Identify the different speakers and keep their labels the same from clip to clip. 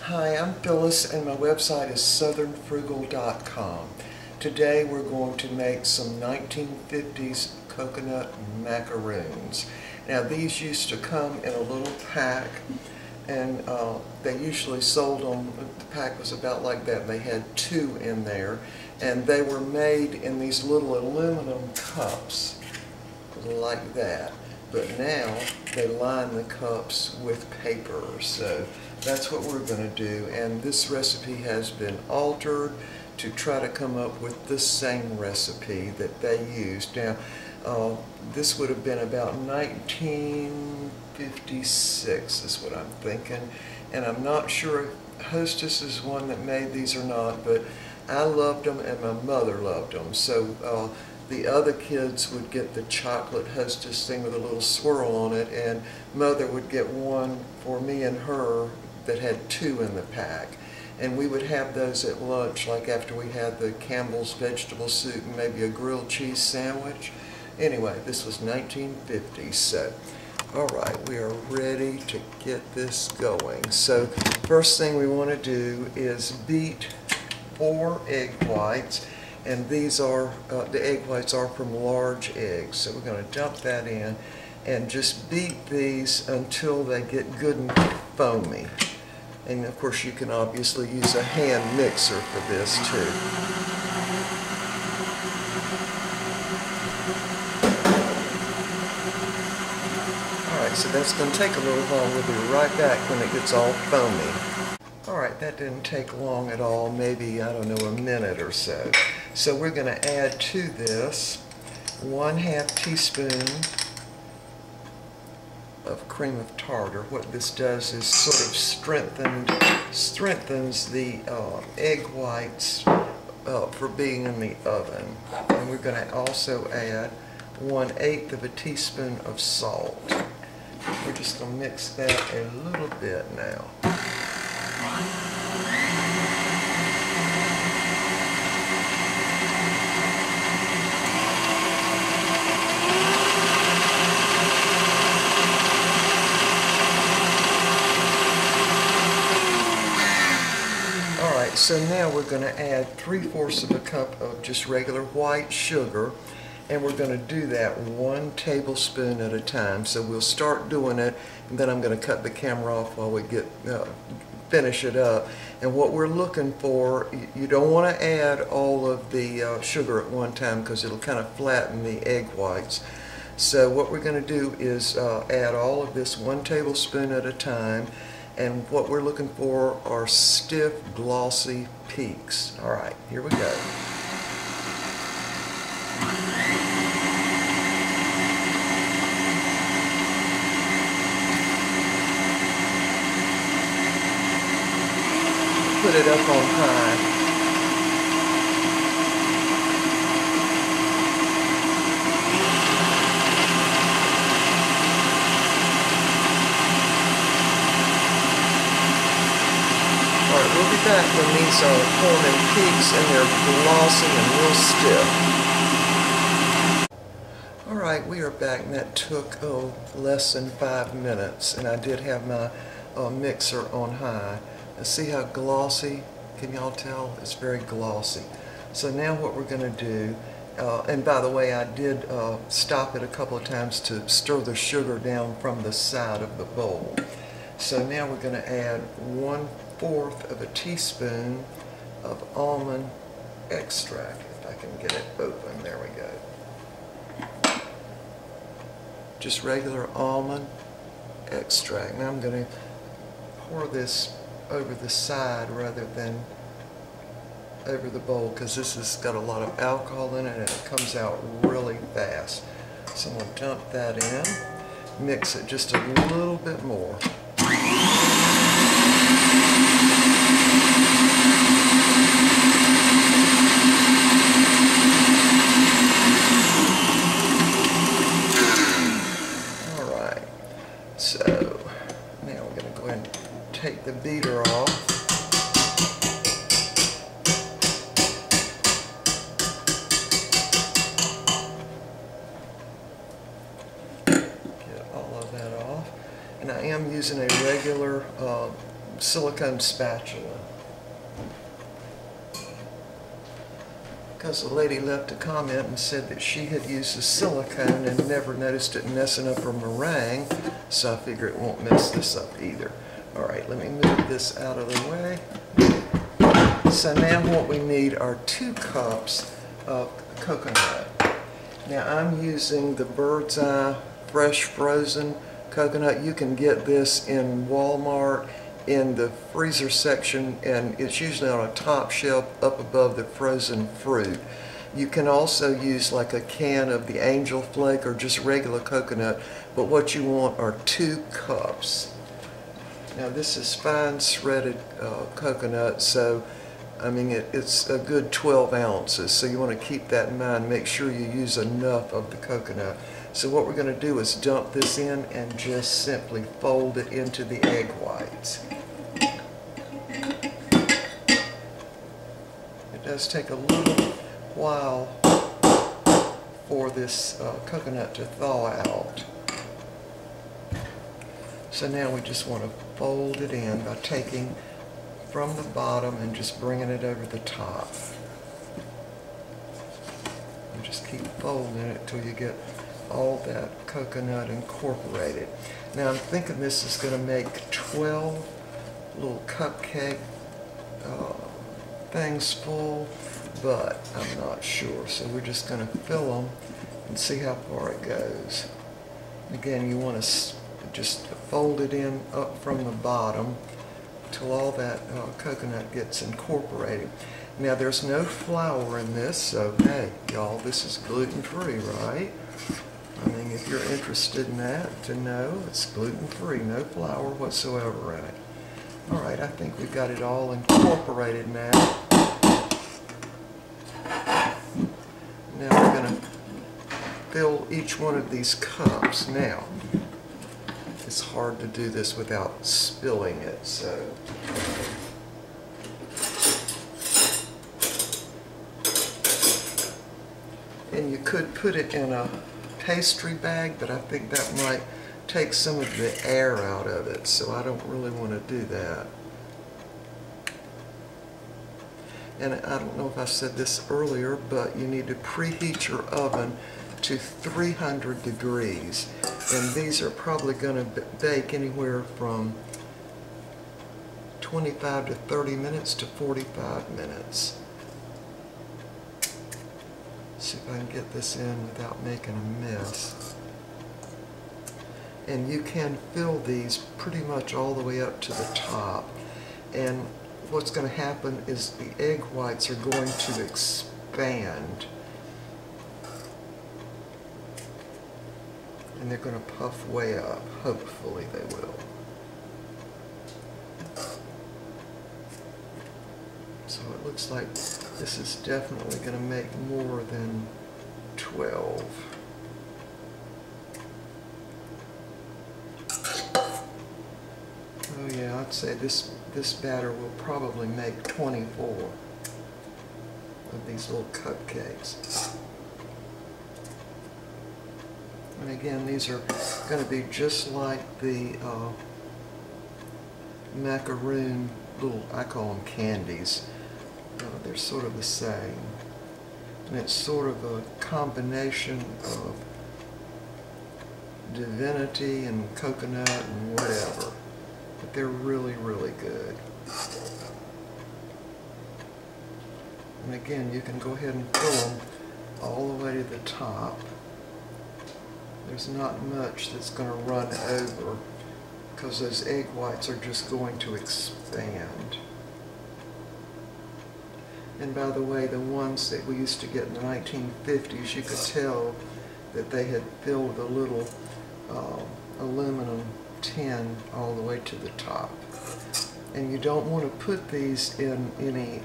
Speaker 1: Hi, I'm Phyllis and my website is southernfrugal.com. Today we're going to make some 1950s coconut macaroons. Now these used to come in a little pack and they usually sold them, the pack was about like that, they had 2 in there, and they were made in these little aluminum cups like that. But now they line the cups with paper, so that's what we're going to do. And this recipe has been altered to try to come up with the same recipe that they used. Now, this would have been about 1956 is what I'm thinking. And I'm not sure if Hostess is one that made these or not, but I loved them and my mother loved them. So the other kids would get the chocolate Hostess thing with a little swirl on it, and Mother would get one for me and her that had 2 in the pack. And we would have those at lunch, like after we had the Campbell's vegetable soup and maybe a grilled cheese sandwich. Anyway, this was 1950, so alright, we are ready to get this going. So first thing we want to do is beat 4 egg whites. And these are, the egg whites are from large eggs. So we're going to dump that in and just beat these until they get good and foamy. And of course you can obviously use a hand mixer for this too. Alright, so that's going to take a little while. We'll be right back when it gets all foamy. Alright, that didn't take long at all, maybe, I don't know, a minute or so. So we're going to add to this 1/2 teaspoon of cream of tartar. What this does is sort of strengthens the egg whites for being in the oven. And we're going to also add 1/8 of a teaspoon of salt. We're just going to mix that a little bit now. Alright, so now we're going to add 3/4 of a cup of just regular white sugar, and we're going to do that 1 tablespoon at a time. So we'll start doing it, and then I'm going to cut the camera off while we finish it up. And what we're looking for, you don't want to add all of the sugar at one time because it'll kind of flatten the egg whites. So what we're going to do is add all of this 1 tablespoon at a time, and what we're looking for are stiff, glossy peaks. Alright, here we go. Put it up on high. Alright, we'll be back when these are forming peaks and they're glossy and real stiff. Alright, we are back, and that took less than 5 minutes, and I did have my mixer on high. See how glossy, can y'all tell? It's very glossy. So now what we're going to do, and by the way, I did stop it a couple of times to stir the sugar down from the side of the bowl. So now we're going to add 1/4 of a teaspoon of almond extract. If I can get it open, there we go. Just regular almond extract. Now I'm going to pour this over the side rather than over the bowl, because this has got a lot of alcohol in it and it comes out really fast. So I'm going to dump that in, mix it just a little bit more. Alright, so now we're going to go ahead and take the beater off. Get all of that off. And I am using a regular silicone spatula. Because the lady left a comment and said that she had used the silicone and never noticed it messing up her meringue, so I figure it won't mess this up either. Alright, let me move this out of the way. So now what we need are 2 cups of coconut. Now I'm using the Bird's Eye fresh frozen coconut. You can get this in Walmart in the freezer section, and it's usually on a top shelf up above the frozen fruit. You can also use like a can of the Angel Flake or just regular coconut, but what you want are 2 cups. Now this is fine shredded coconut, so I mean it's a good 12 ounces, so you want to keep that in mind. Make sure you use enough of the coconut. So what we're going to do is dump this in and just simply fold it into the egg whites. It does take a little while for this coconut to thaw out. So now we just want to fold it in by taking from the bottom and just bringing it over the top. And just keep folding it till you get all that coconut incorporated. Now I'm thinking this is going to make 12 little cupcake things full, but I'm not sure. So we're just going to fill them and see how far it goes. Again, you want to just fold it in up from the bottom till all that coconut gets incorporated. Now there's no flour in this, so hey, y'all, this is gluten-free, right? I mean, if you're interested in that, to know it's gluten-free, no flour whatsoever in it. Alright, I think we've got it all incorporated now. Now we're going to fill each one of these cups. Now, it's hard to do this without spilling it, so and you could put it in a pastry bag, but I think that might take some of the air out of it, so I don't really want to do that. And I don't know if I said this earlier, but you need to preheat your oven to 300 degrees. And these are probably going to bake anywhere from 25 to 30 minutes to 45 minutes. See if I can get this in without making a mess. And you can fill these pretty much all the way up to the top. And what's going to happen is the egg whites are going to expand. And they're going to puff way up. Hopefully they will. So it looks like this is definitely going to make more than 12. Oh yeah, I'd say this batter will probably make 24 of these little cupcakes. And again, these are going to be just like the macaroon little, I call them candies. They're sort of the same. And it's sort of a combination of divinity and coconut and whatever. But they're really, really good. And again, you can go ahead and fill them all the way to the top. There's not much that's going to run over because those egg whites are just going to expand. And by the way, the ones that we used to get in the 1950s, you could tell that they had filled a little aluminum tin all the way to the top. And you don't want to put these in any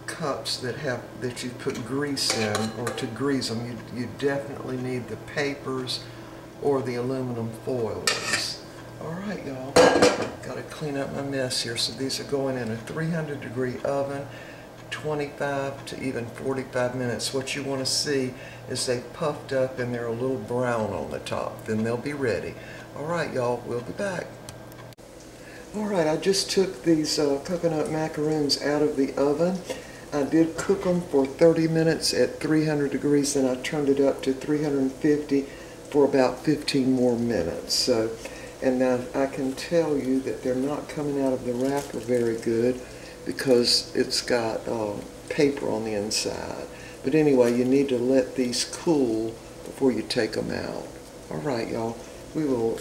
Speaker 1: cups that you put grease in, or to grease them. You definitely need the papers or the aluminum foil ones. Alright, y'all, got to clean up my mess here. So these are going in a 300-degree oven, 25 to even 45 minutes. What you want to see is they've puffed up and they're a little brown on the top. Then they'll be ready. Alright, y'all, we'll be back. All right, I just took these coconut macaroons out of the oven. I did cook them for 30 minutes at 300 degrees, then I turned it up to 350 for about 15 more minutes. So, and now I can tell you that they're not coming out of the wrapper very good because it's got paper on the inside. But anyway, you need to let these cool before you take them out. All right, y'all. We will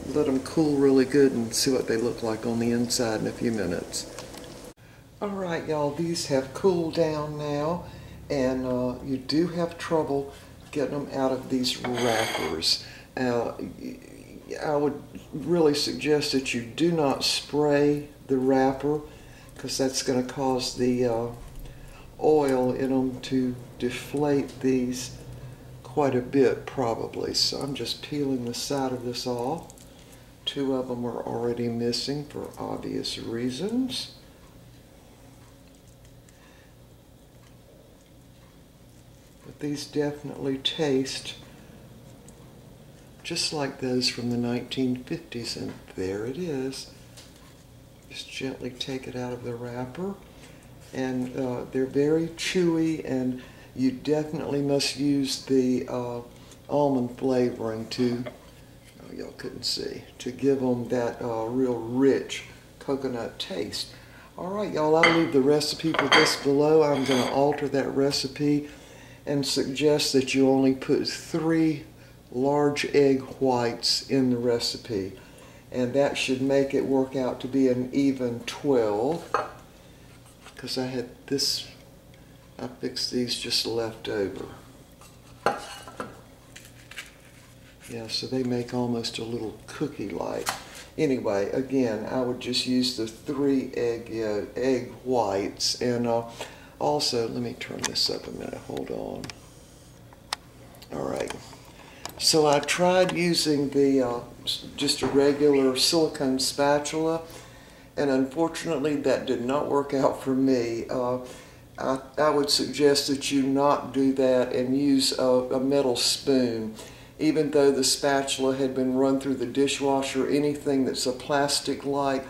Speaker 1: let them cool really good and see what they look like on the inside in a few minutes. All right, y'all, these have cooled down now, and you do have trouble getting them out of these wrappers. I would really suggest that you do not spray the wrapper because that's going to cause the oil in them to deflate these quite a bit probably. So I'm just peeling the side of this off. Two of them are already missing for obvious reasons. But these definitely taste just like those from the 1950s, and there it is. Just gently take it out of the wrapper, and they're very chewy, and you definitely must use the almond flavoring to, oh, y'all couldn't see, to give them that real rich coconut taste. All right, y'all, I'll leave the recipe for this below. I'm going to alter that recipe and suggest that you only put 3 large egg whites in the recipe. And that should make it work out to be an even 12. Because I had this, I fixed these just left over. Yeah, so they make almost a little cookie-like. Anyway, again, I would just use the 3 egg whites. And also, let me turn this up a minute, hold on. All right. So I tried using the just a regular silicone spatula, and unfortunately that did not work out for me. I would suggest that you not do that and use a metal spoon. Even though the spatula had been run through the dishwasher, anything that's a plastic-like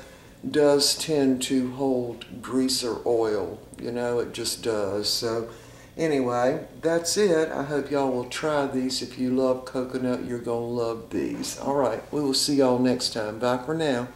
Speaker 1: does tend to hold grease or oil. You know, it just does. So anyway, that's it. I hope y'all will try these. If you love coconut, you're going to love these. All right, we will see y'all next time. Bye for now.